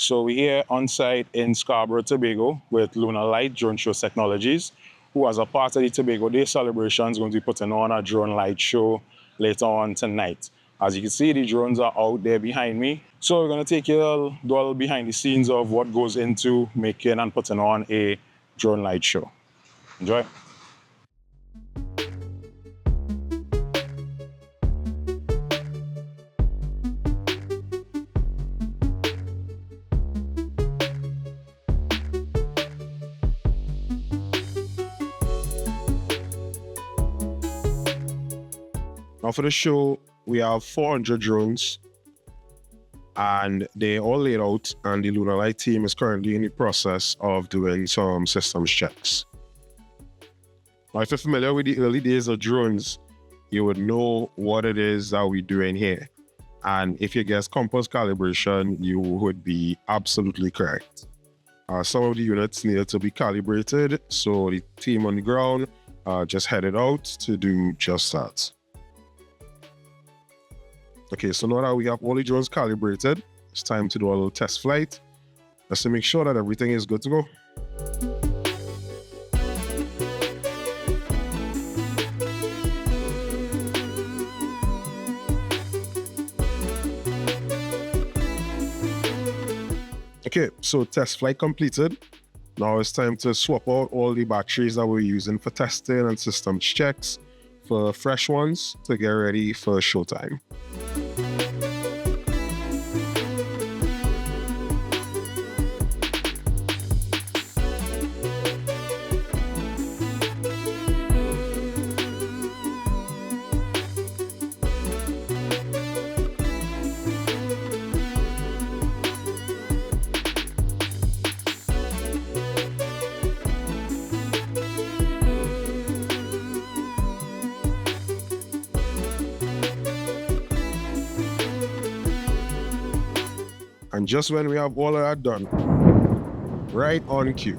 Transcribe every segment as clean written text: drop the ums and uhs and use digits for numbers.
So we're here on site in Scarborough, Tobago with LunaLite Drone Show Technologies, who as a part of the Tobago Day celebration is going to be putting on a drone light show later on tonight. As you can see, the drones are out there behind me. So we're going to take you a little behind the scenes of what goes into making and putting on a drone light show. Enjoy. Now for the show, we have 400 drones and they're all laid out, and the LunaLite team is currently in the process of doing some systems checks. Now, if you're familiar with the early days of drones, you would know what it is that we're doing here. And if you guess compass calibration, you would be absolutely correct. Some of the units needed to be calibrated, so the team on the ground just headed out to do just that. Okay, so now that we have all the drones calibrated, it's time to do a little test flight just to make sure that everything is good to go. Okay, so test flight completed. Now it's time to swap out all the batteries that we're using for testing and systems checks for fresh ones to get ready for showtime. And just when we have all of that done, right on cue.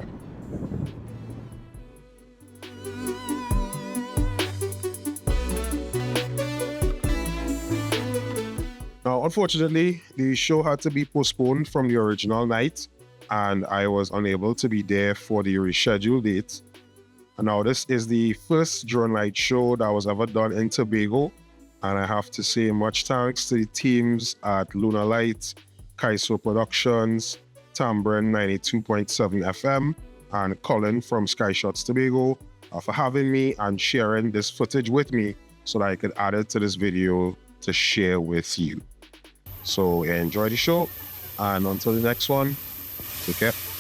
Now, unfortunately, the show had to be postponed from the original night, and I was unable to be there for the rescheduled date. And now this is the first drone light show that was ever done in Tobago, and I have to say much thanks to the teams at LunaLite, SkyShots Productions, Tambrin 92.7 FM, and Colin from SkyShots Tobago for having me and sharing this footage with me so that I could add it to this video to share with you. So enjoy the show, and until the next one, take care.